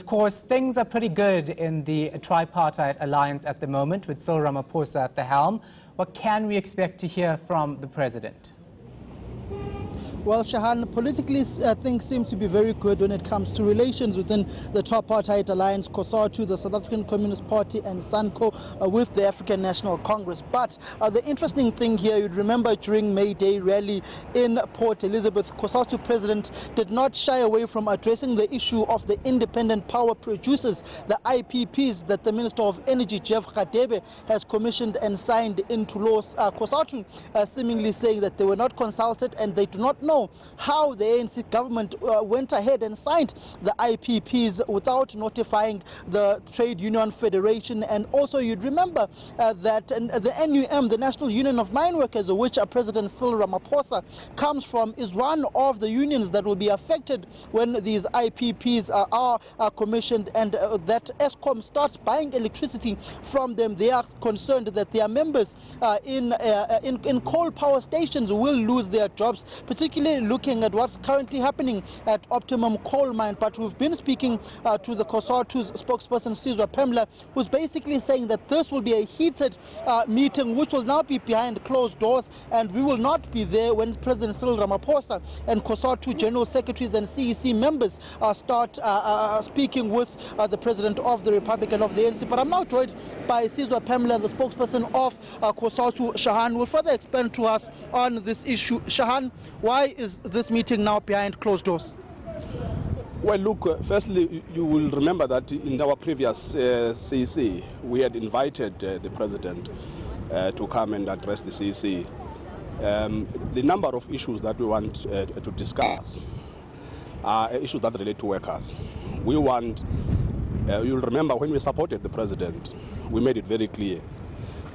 Of course, things are pretty good in the tripartite alliance at the moment, with Cyril Ramaphosa at the helm. What can we expect to hear from the president? Well, Shahan, politically things seem to be very good when it comes to relations within the tripartite alliance, Cosatu, the South African Communist Party, and SANCO with the African National Congress. But the interesting thing here, you'd remember during May Day rally in Port Elizabeth, Cosatu President did not shy away from addressing the issue of the independent power producers, the IPPs that the Minister of Energy, Jeff Radebe, has commissioned and signed into law. Cosatu seemingly saying that they were not consulted and they do not know how the ANC government went ahead and signed the IPPs without notifying the Trade Union Federation. And also you'd remember that the NUM, the National Union of Mine Workers, which President Cyril Ramaphosa comes from, is one of the unions that will be affected when these IPPs are commissioned and that Eskom starts buying electricity from them. They are concerned that their members in coal power stations will lose their jobs, particularly looking at what's currently happening at Optimum Coal Mine. But we've been speaking to the Cosatu's spokesperson, Cyril Ramaphosa, who's basically saying that this will be a heated meeting which will now be behind closed doors, and we will not be there when President Cyril Ramaphosa and Cosatu General Secretaries and CEC members start speaking with the President of the Republic and of the ANC. But I'm now joined by Cyril Ramaphosa, the spokesperson of Cosatu. Shahan will further expand to us on this issue. Shahan, why is this meeting now behind closed doors? Well, look, firstly, you will remember that in our previous CEC, we had invited the President to come and address the CEC. The number of issues that we want to discuss are issues that relate to workers. We want, you'll remember when we supported the President, we made it very clear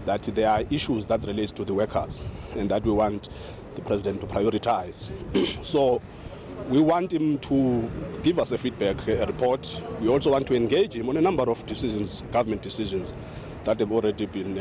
that there are issues that relate to the workers and that we want the President to prioritize. So we want him to give us a feedback report. We also want to engage him on a number of decisions, government decisions, that have already been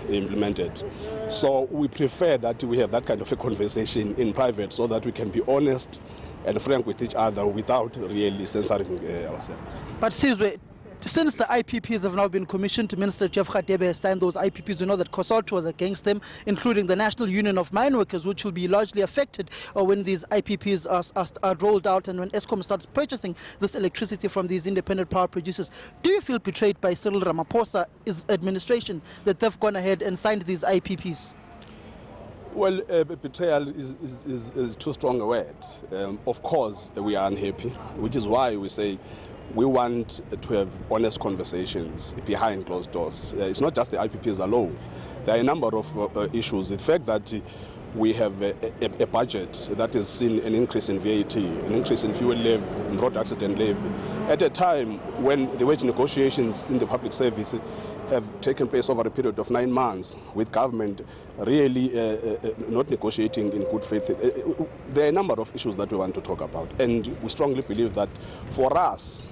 implemented. So we prefer that we have that kind of a conversation in private so that we can be honest and frank with each other without really censoring ourselves. But Sizwe, since the IPPs have now been commissioned, Minister Jeff Radebe has signed those IPPs. We know that Cosatu was against them, including the National Union of Mine Workers, which will be largely affected when these IPPs are rolled out and when Eskom starts purchasing this electricity from these independent power producers. Do you feel betrayed by Cyril Ramaphosa's administration that they've gone ahead and signed these IPPs? Well, betrayal is too strong a word. Of course, we are unhappy, which is why we say we want to have honest conversations behind closed doors. It's not just the IPPs alone. There are a number of issues. The fact that we have a budget that has seen an increase in VAT, an increase in fuel levy, in road accident levy, at a time when the wage negotiations in the public service have taken place over a period of 9 months, with government really not negotiating in good faith. There are a number of issues that we want to talk about, and we strongly believe that for us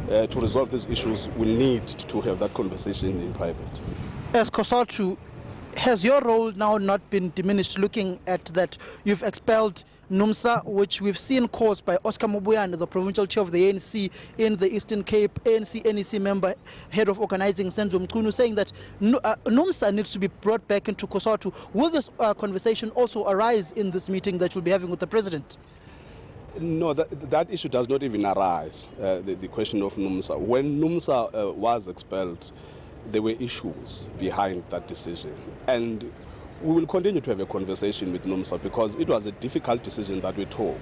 to resolve these issues, we need to have that conversation in private. As Cosatu, has your role now not been diminished, looking at that you've expelled NUMSA, which we've seen caused by Oscar Mobuyane, the provincial chair of the ANC in the Eastern Cape, ANC NEC member, head of organizing Senzo Mkunu, saying that NUMSA needs to be brought back into Cosatu. Will this conversation also arise in this meeting that you'll be having with the President? No, that issue does not even arise, the question of NUMSA. When NUMSA was expelled, there were issues behind that decision. And we will continue to have a conversation with NUMSA because it was a difficult decision that we took.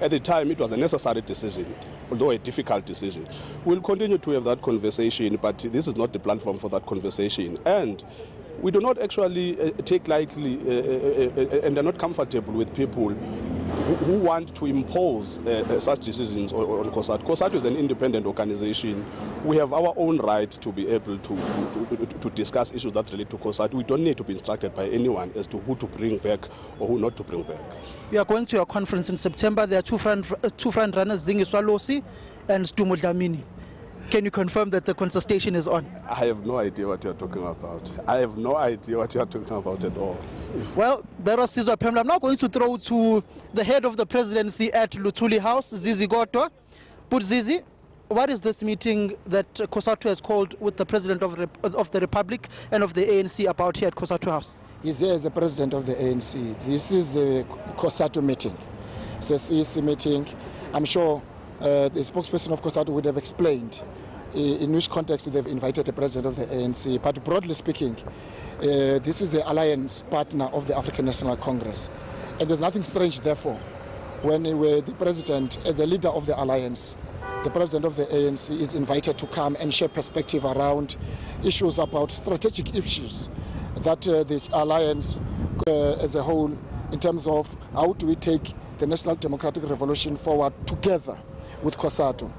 At the time, it was a necessary decision, although a difficult decision. We'll continue to have that conversation, but this is not the platform for that conversation. And we do not actually take lightly and are not comfortable with people who want to impose such decisions on Cosatu. Cosatu is an independent organization. We have our own right to be able to discuss issues that relate to Cosatu. We don't need to be instructed by anyone as to who to bring back or who not to bring back. You are going to your conference in September. There are two front runners, Zingi Swalosi and Stumo Dlamini. Can you confirm that the consultation is on? I have no idea what you're talking about. I have no idea what you're talking about at all. Well, there was Cizwe Ramaphosa. I'm now going to throw to the head of the presidency at Luthuli House, Zizi Godwa. But Zizi, what is this meeting that Cosatu has called with the President of the Republic and of the ANC about here at Cosatu House? He's here as the President of the ANC. This is the Cosatu meeting. It's a CEC meeting. I'm sure the spokesperson of Cosatu would have explained in which context they've invited the President of the ANC. But broadly speaking, this is the alliance partner of the African National Congress. And there's nothing strange, therefore, when the President, as a leader of the alliance, the President of the ANC is invited to come and share perspective around issues about strategic issues that the alliance as a whole, in terms of how do we take the National Democratic Revolution forward together with Cosatu.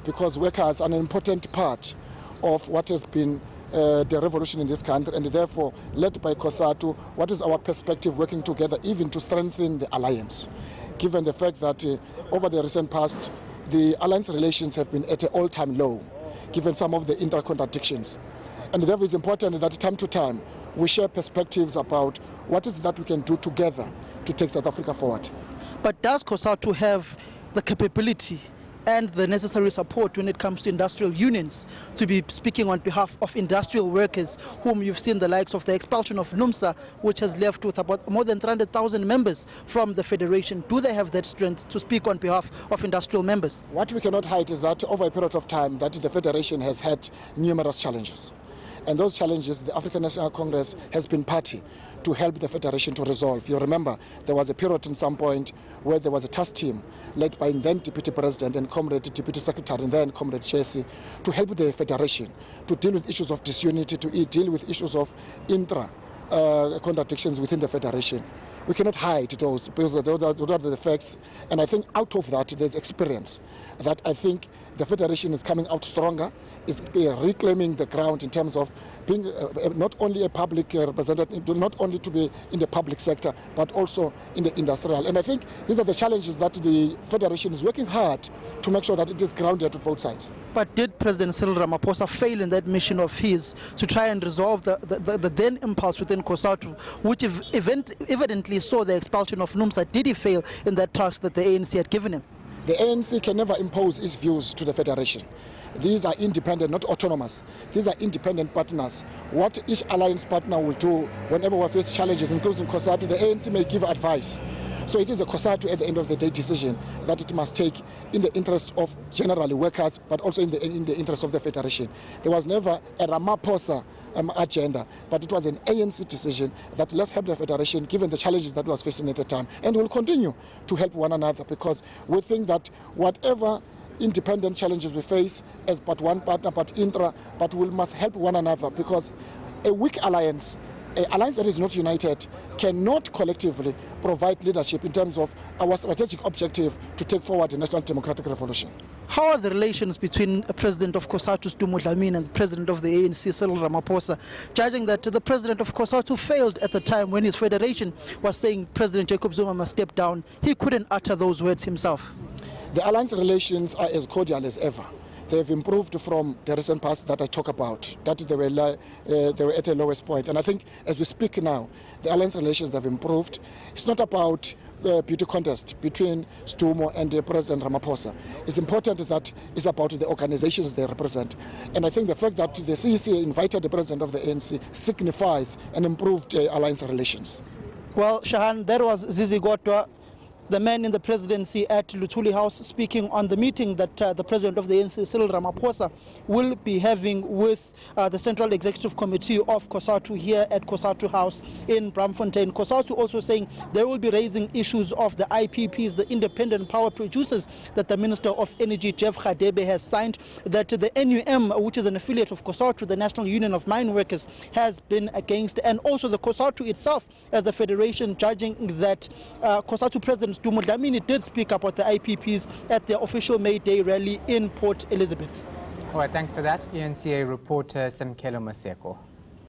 Because workers are an important part of what has been the revolution in this country, and therefore, led by Cosatu, what is our perspective working together even to strengthen the alliance, given the fact that over the recent past, the alliance relations have been at an all-time low, given some of the inter-contradictions. And therefore, it's important that time to time, we share perspectives about what is that we can do together to take South Africa forward. But does Cosatu have the capability and the necessary support when it comes to industrial unions to be speaking on behalf of industrial workers, whom you've seen the likes of the expulsion of NUMSA, which has left with about more than 300,000 members from the federation? Do they have that strength to speak on behalf of industrial members? What we cannot hide is that over a period of time that the federation has had numerous challenges. And those challenges, the African National Congress has been party to help the federation to resolve. You remember, there was a period in some point where there was a task team led by then Deputy President and Comrade Deputy Secretary and then Comrade Jesse to help the federation to deal with issues of disunity, to deal with issues of contradictions within the federation. We cannot hide those because those are the facts. And I think out of that, there's experience that I think the federation is coming out stronger, is reclaiming the ground in terms of being not only a public representative, not only to be in the public sector, but also in the industrial. And I think these are the challenges that the federation is working hard to make sure that it is grounded to both sides. But did President Cyril Ramaphosa fail in that mission of his to try and resolve the then impulse within Cosatu, which evidently saw the expulsion of NUMSA? Did he fail in that task that the ANC had given him? The ANC can never impose its views to the federation. These are independent, not autonomous. These are independent partners. What each alliance partner will do whenever we face challenges, including Cosatu, the ANC may give advice. So it is a Cosatu at the end of the day decision that it must take in the interest of generally workers, but also in the interest of the federation. There was never a Ramaphosa agenda, but it was an ANC decision that let's help the federation given the challenges that was facing at the time, and we'll continue to help one another because we think that whatever independent challenges we face as but one partner, but we must help one another because a weak alliance, an alliance that is not united, cannot collectively provide leadership in terms of our strategic objective to take forward the National Democratic Revolution. How are the relations between the President of Cosatu, Stu Mudlamini, and the President of the ANC, Cyril Ramaphosa, judging that the President of Cosatu failed at the time when his federation was saying President Jacob Zuma must step down? He couldn't utter those words himself. The alliance relations are as cordial as ever. They've improved from the recent past that I talk about, that they were at the lowest point. And I think as we speak now, the alliance relations have improved. It's not about beauty contest between Stumo and President Ramaphosa. It's important that it's about the organizations they represent. And I think the fact that the CEC invited the President of the ANC signifies an improved alliance relations. Well, Shahan, that was Zizi Gotwa, the man in the presidency at Luthuli House, speaking on the meeting that the President of the ANC, Cyril Ramaphosa, will be having with the Central Executive Committee of Cosatu here at Cosatu House in Braamfontein. Cosatu also saying they will be raising issues of the IPPs, the independent power producers, that the Minister of Energy, Jeff Radebe, has signed, that the NUM, which is an affiliate of Cosatu, the National Union of Mine Workers, has been against, and also the Cosatu itself as the federation, judging that Cosatu President Stu Mudlamini did speak about the IPPs at their official May Day rally in Port Elizabeth. All right, thanks for that. ANC reporter Samkele Maseko.